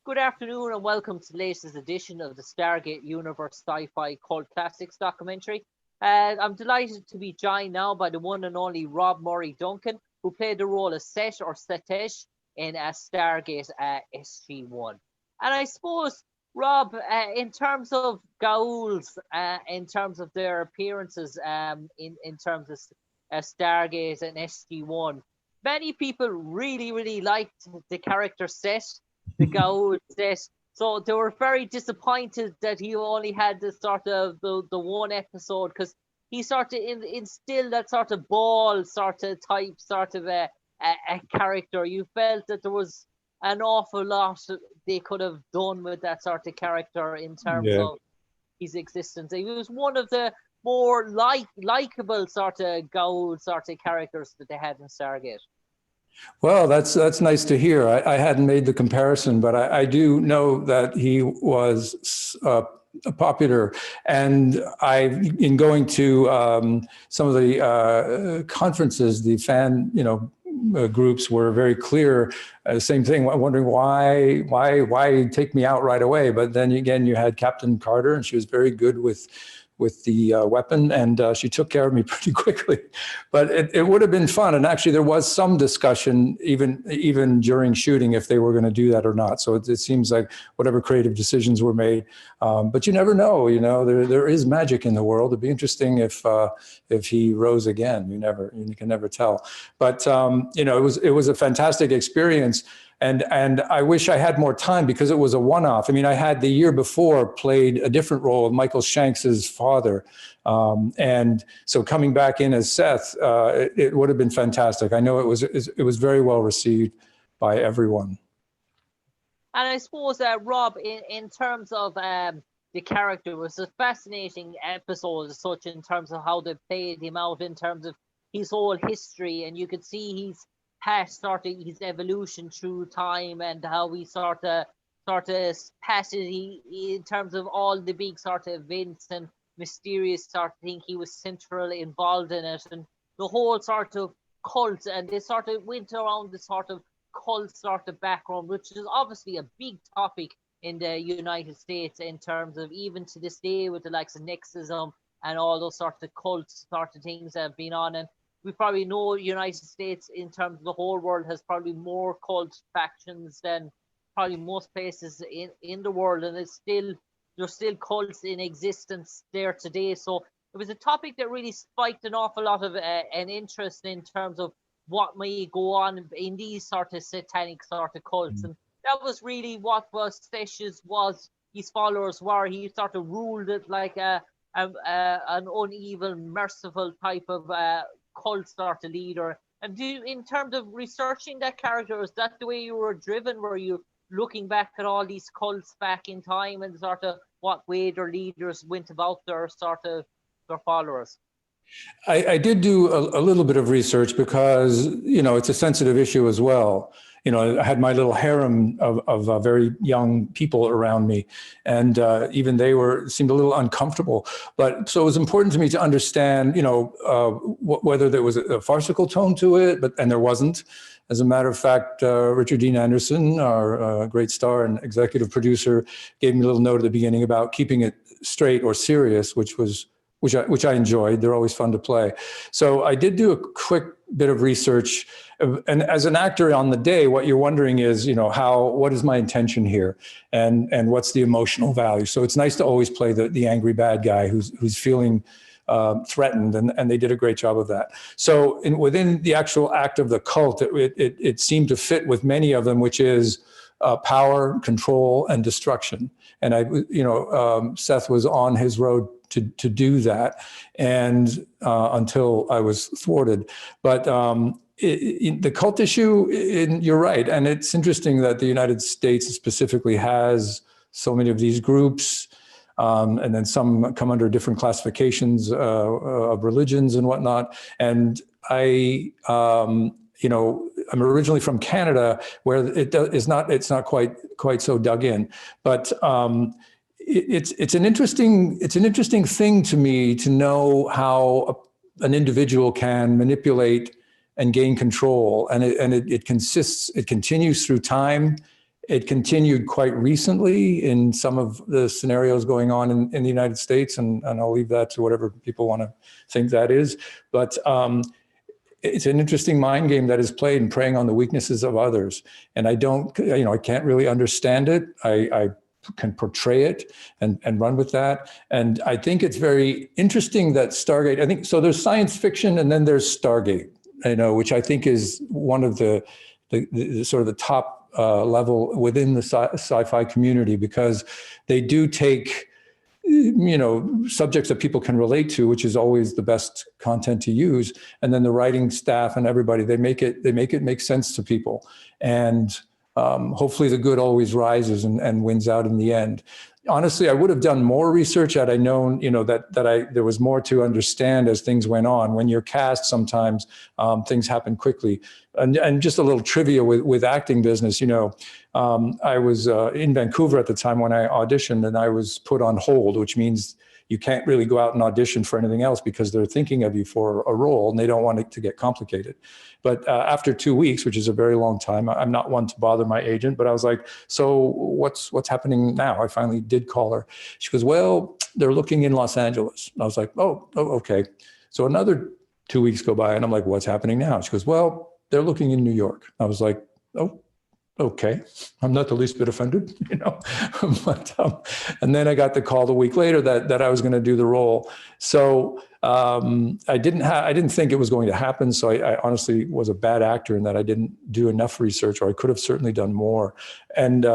Good afternoon and welcome to the latest edition of the Stargate Universe Sci-Fi Cult Classics documentary. I'm delighted to be joined now by the one and only Murray Duncan, who played the role of Seth or Setesh in Stargate SG1. And I suppose, Rob, in terms of Ghouls, in terms of their appearances in terms of Stargate and SG1, many people really liked the character Seth, the Gould set. So they were very disappointed that he only had the sort of the one episode, because he sort of instilled that sort of ball sort of type sort of a character. You felt that there was an awful lot they could have done with that sort of character in terms of his existence. He was one of the more likable sort of Gould sort of characters that they had in Stargate. Well, that's nice to hear. I hadn't made the comparison, but I do know that he was popular. And in going to some of the conferences, the fan, groups were very clear. Same thing, wondering why take me out right away? But then again, you had Captain Carter, and she was very good with the weapon, and she took care of me pretty quickly. But it would have been fun, and actually there was some discussion even during shooting if they were going to do that or not. So it seems like whatever creative decisions were made, but you never know. There is magic in the world. It'd be interesting if he rose again. You can never tell. But it was a fantastic experience. And I wish I had more time because it was a one-off. I mean, I had the year before played a different role of Michael Shanks's father. And so coming back in as Seth, it would have been fantastic. I know it was very well received by everyone. And I suppose, Rob, in terms of the character, it was a fascinating episode as such in terms of how they played him out, in terms of his whole history. And you could see his his evolution through time, and how he sort of passed it in terms of all the big sort of events and mysterious sort of thing. He was centrally involved in it, and the whole sort of cult, and they sort of went around the sort of cult sort of background, which is obviously a big topic in the United States in terms of, even to this day, with the likes of Nexism and all those sort of cult sort of things that have been on. And we probably know United States, in terms of the whole world, has probably more cult factions than probably most places in the world, and there's still cults in existence there today. So it was a topic that really spiked an awful lot of an interest in terms of what may go on in these sort of satanic sort of cults. And that was really what his followers were. He sort of ruled it like an uneven, merciful type of cult sort of leader. And in terms of researching that character, is that the way you were driven? Were you looking back at all these cults back in time and sort of what way their leaders went about their followers? I did do a little bit of research because, it's a sensitive issue as well. I had my little harem of very young people around me, and even they seemed a little uncomfortable. But so it was important to me to understand, whether there was a farcical tone to it, and there wasn't. As a matter of fact, Richard Dean Anderson, our great star and executive producer, gave me a little note at the beginning about keeping it straight or serious, which I enjoyed. They're always fun to play. So I did do a quick bit of research. And as an actor on the day, what you're wondering is, what is my intention here? And what's the emotional value? So it's nice to always play the angry bad guy who's feeling threatened, and they did a great job of that. So within the actual act of the cult, it seemed to fit with many of them, which is power, control, and destruction. And Seth was on his road to do that, and until I was thwarted. But the cult issue, you're right, and it's interesting that the United States specifically has so many of these groups, and then some come under different classifications of religions and whatnot. And I'm originally from Canada, where it's not quite so dug in, but it's an interesting thing to me to know how an individual can manipulate and gain control, and it continues through time It continued quite recently in some of the scenarios going on in the United States, and I'll leave that to whatever people want to think that is. But it's an interesting mind game that is played and preying on the weaknesses of others. And I don't, I can't really understand it. I can portray it and run with that. And I think it's very interesting that Stargate, I think, so there's science fiction and then there's Stargate, which I think is one of the sort of the top level within the sci-fi community, because they do take subjects that people can relate to, which is always the best content to use, and then the writing staff and everybody, they make it make sense to people, and hopefully the good always rises and wins out in the end. Honestly, I would have done more research had I known, that there was more to understand as things went on. When you're cast, sometimes things happen quickly. And just a little trivia with acting business, I was in Vancouver at the time when I auditioned, and I was put on hold, which means you can't really go out and audition for anything else because they're thinking of you for a role and they don't want it to get complicated. But after 2 weeks, which is a very long time, I'm not one to bother my agent, but I was like, so what's happening now? I finally did call her. She goes, well, they're looking in Los Angeles. And I was like, oh, okay. So another 2 weeks go by and I'm like, what's happening now? She goes, well, they're looking in New York. I was like, oh, okay. I'm not the least bit offended, but, and then I got the call a week later that I was going to do the role. So I didn't think it was going to happen. So I honestly was a bad actor in that I didn't do enough research, or I could have certainly done more. And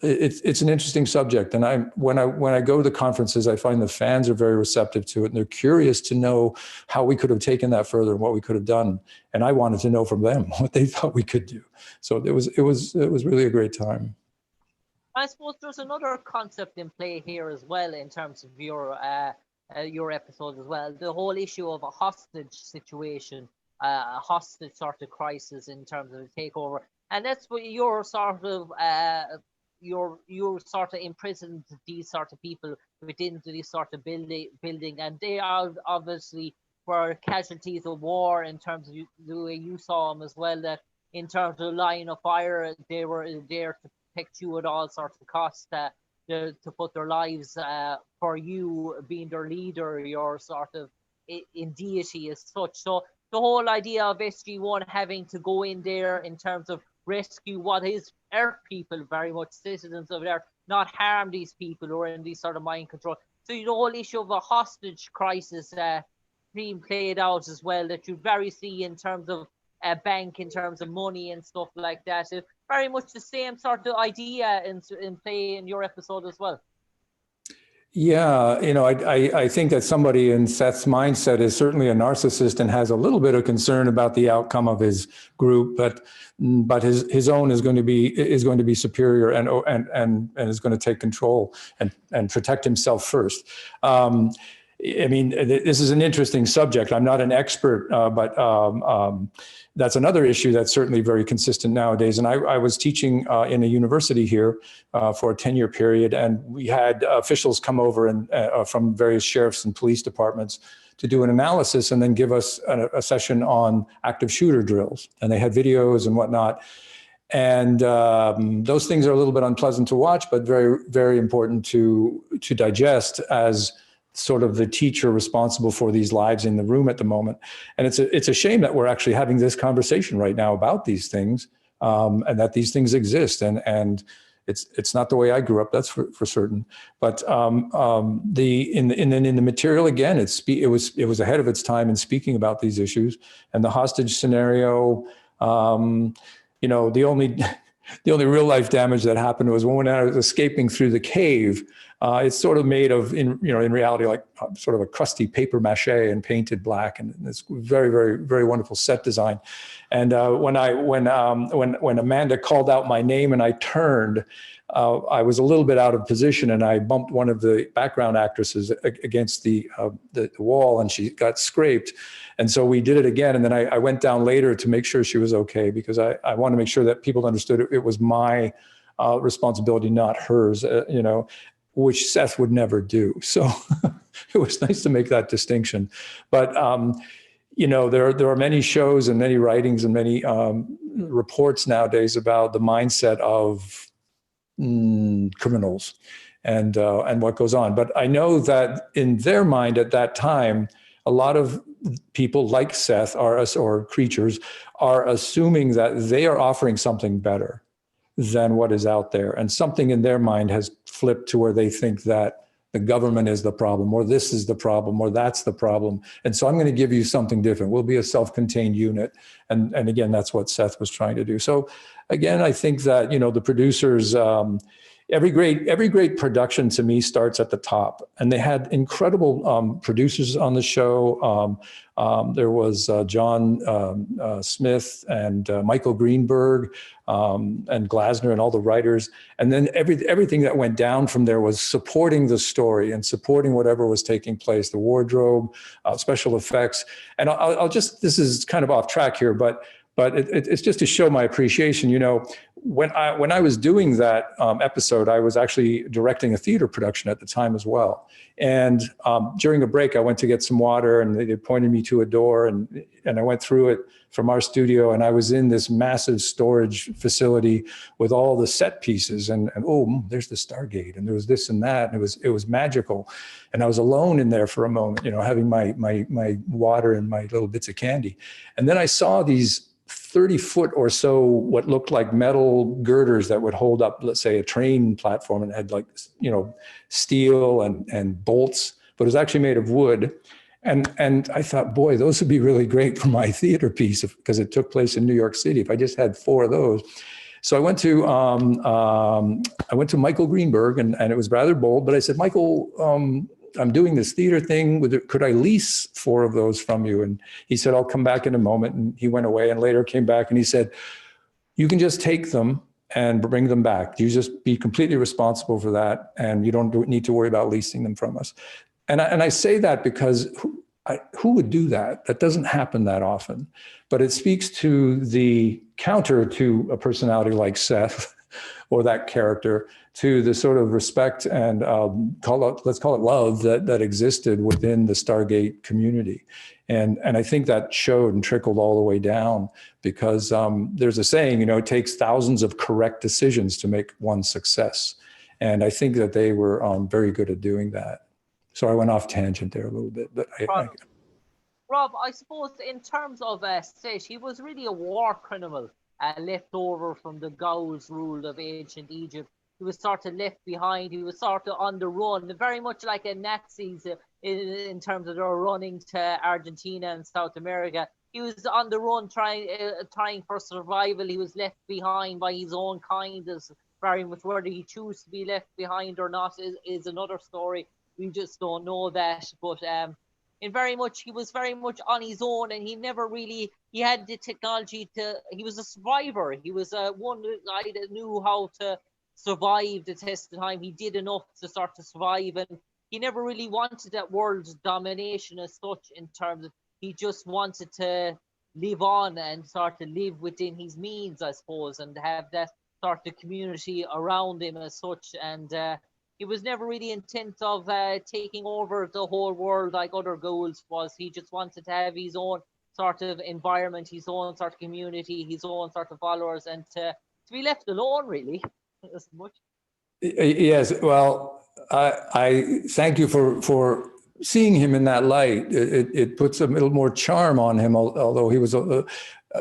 it's an interesting subject. And when I go to the conferences, I find the fans are very receptive to it, and they're curious to know how we could have taken that further and what we could have done. And I wanted to know from them what they thought we could do. So it was really a great time. I suppose there's another concept in play here as well in terms of your episode as well. The whole issue of a hostage situation, a hostage sort of crisis in terms of the takeover, and that's what you're sort of you're sort of imprisoned these sort of people within this sort of building, and they are obviously were casualties of war in terms of the way you saw them as well. That in terms of line of fire, they were there to protect you at all sorts of costs. To put their lives for you being their leader, your sort of in deity as such. So the whole idea of SG1 having to go in there in terms of rescue what is Earth people, very much citizens of Earth, not harm these people who are in these sort of mind control. So the whole issue of a hostage crisis being played out as well, that you very see in terms of a bank, in terms of money and stuff like that. It's very much the same sort of idea in play in your episode as well. Yeah, I think that somebody in Seth's mindset is certainly a narcissist and has a little bit of concern about the outcome of his group, but his own is going to be superior and is going to take control and protect himself first. I mean, this is an interesting subject. I'm not an expert, but that's another issue that's certainly very consistent nowadays. And I was teaching in a university here for a 10-year period, and we had officials come over and from various sheriffs and police departments to do an analysis and then give us a session on active shooter drills. And they had videos and whatnot. And those things are a little bit unpleasant to watch, but very, very important to digest as sort of the teacher responsible for these lives in the room at the moment. And it's a shame that we're actually having this conversation right now about these things, and that these things exist. And it's not the way I grew up, that's for certain. But in the material, again, it was ahead of its time in speaking about these issues. And the hostage scenario, the only real life damage that happened was when I was escaping through the cave. It's sort of made of, in reality, like sort of a crusty paper mache and painted black, and it's very, very, very wonderful set design. And when Amanda called out my name and I turned, I was a little bit out of position, and I bumped one of the background actresses against the wall, and she got scraped. And so we did it again, and then I went down later to make sure she was okay, because I want to make sure that people understood it was my responsibility, not hers. Which Seth would never do. So it was nice to make that distinction. But, there are many shows and many writings and many reports nowadays about the mindset of criminals and what goes on. But I know that in their mind at that time, a lot of people like Seth or creatures are assuming that they are offering something better than what is out there. And something in their mind has flipped to where they think that the government is the problem, or this is the problem, or that's the problem. And so I'm going to give you something different. We'll be a self-contained unit. And again, that's what Seth was trying to do. So again, I think that, the producers, every great production to me starts at the top, and they had incredible producers on the show. There was John Smith and Michael Greenberg and Glasner and all the writers, and then everything that went down from there was supporting the story and supporting whatever was taking place, the wardrobe, special effects. And I'll just, this is kind of off track here, but it's just to show my appreciation. When I was doing that episode, I was actually directing a theater production at the time as well. And during a break, I went to get some water, and they pointed me to a door, and I went through it from our studio, and I was in this massive storage facility with all the set pieces, and there's the Stargate, and there was this and that, and it was magical. And I was alone in there for a moment, having my water and my little bits of candy. And then I saw these 30-foot or so what looked like metal girders that would hold up, let's say, a train platform, and had steel and bolts, but it was actually made of wood. And I thought, boy, those would be really great for my theater piece, because it took place in New York City. If I just had 4 of those. So I went to Michael Greenberg, and it was rather bold, but I said, Michael, I'm doing this theater thing. Could I lease 4 of those from you? And he said, I'll come back in a moment. And he went away, and later came back, and he said, you can just take them and bring them back. You just be completely responsible for that, and you don't need to worry about leasing them from us. And I say that because who would do that? That doesn't happen that often. But it speaks to the counter to a personality like Seth or that character, to the sort of respect and let's call it love that existed within the Stargate community. And I think that showed and trickled all the way down, because there's a saying, it takes thousands of correct decisions to make one success. And I think that they were very good at doing that. So I went off tangent there a little bit, but Rob, I suppose in terms of Seth, he was really a war criminal left over from the Gauls' rule of ancient Egypt. He was sort of left behind. He was sort of on the run, very much like a Nazis in terms of their running to Argentina and South America. He was on the run, trying for survival. He was left behind by his own kind. As very much whether he chose to be left behind or not is another story. We just don't know that. But he was very much on his own, and he never really, he had the technology he was a survivor. He was one guy that knew how to survive the test of time. He did enough to start to survive, and he never really wanted that world domination as such, in terms of, he just wanted to live on and sort of live within his means, I suppose, and have that sort of community around him as such. And he was never really intent of taking over the whole world like other Ghouls was. He just wanted to have his own sort of environment, his own sort of community, his own sort of followers, and to be left alone, really, as much. Yes, well, I thank you for seeing him in that light. It puts a little more charm on him, although he was a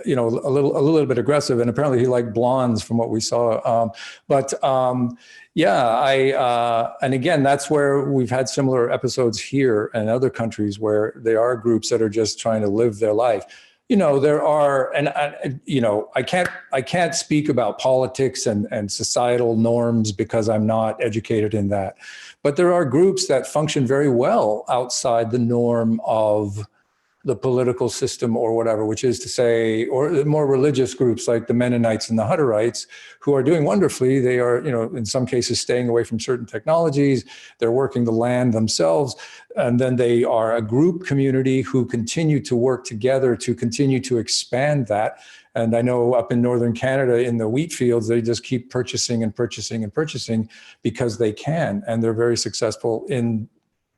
little bit aggressive, and apparently he liked blondes from what we saw. And again, that's where we've had similar episodes here and other countries where there are groups that are just trying to live their life. There are, and I can't speak about politics and societal norms because I'm not educated in that. But there are groups that function very well outside the norm of the political system or whatever, which is to say, or more religious groups like the Mennonites and the Hutterites, who are doing wonderfully. They are, in some cases staying away from certain technologies. They're working the land themselves. And then they are a group community who continue to work together to continue to expand that. And I know up in Northern Canada, in the wheat fields, they just keep purchasing and purchasing and purchasing because they can. And they're very successful in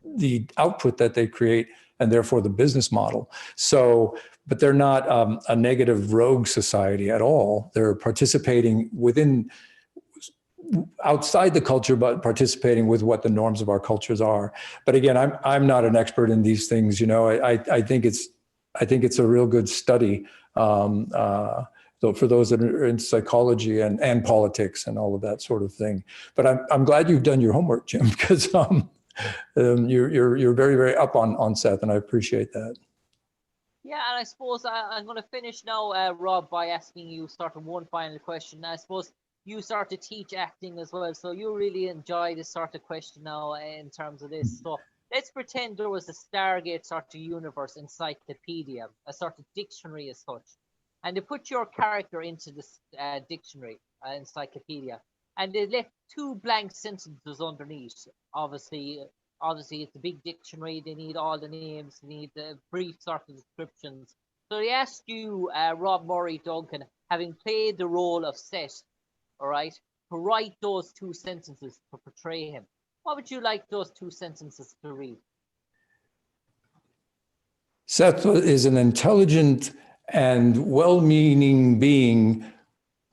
the output that they create, and therefore the business model. So, but they're not a negative rogue society at all. They're participating within outside the culture, but participating with what the norms of our cultures are. But again, I'm not an expert in these things. I think it's a real good study. So for those that are in psychology and politics and all of that sort of thing. But I'm glad you've done your homework, Jim, because you're very, very up on Seth, and I appreciate that. Yeah, and I suppose I'm going to finish now, Rob, by asking you sort of one final question. I suppose you start to teach acting as well, so you really enjoy this sort of question now in terms of this. So let's pretend there was a Stargate sort of universe encyclopedia, a sort of dictionary as such, and they put your character into this dictionary encyclopedia, and they left 2 blank sentences underneath. Obviously it's a big dictionary. They need all the names. They need the brief sort of descriptions. So they ask you, Rob Murray Duncan, having played the role of Seth, all right, to write those 2 sentences to portray him. What would you like those 2 sentences to read? Seth is an intelligent and well-meaning being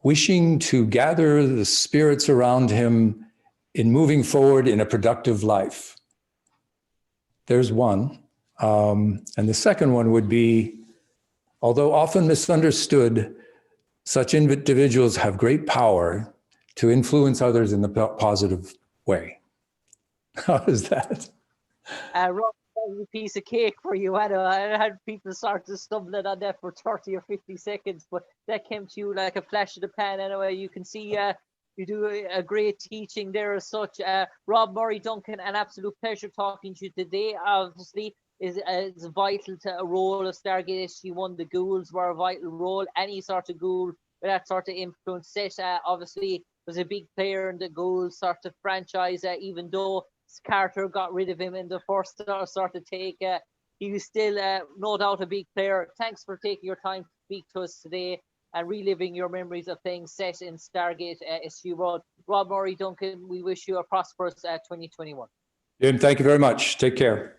wishing to gather the spirits around him in moving forward in a productive life. There's one. And the second one would be, although often misunderstood, such individuals have great power to influence others in the positive way. How is that? Rob, that was a piece of cake for you. I had people start to stumbling on that for 30 or 50 seconds, but that came to you like a flash of the pan anyway. You can see you do a great teaching there as such. Rob Murray Duncan, an absolute pleasure talking to you today. Obviously, is vital to a role of Stargate SG1. The ghouls were a vital role. Any sort of ghoul with that sort of influence. Seth obviously was a big player in the ghouls sort of franchise, even though Carter got rid of him in the first sort of take. He was still no doubt a big player. Thanks for taking your time to speak to us today and reliving your memories of things set in Stargate SG1. Rob Murray Duncan, we wish you a prosperous 2021. Jim, thank you very much. Take care.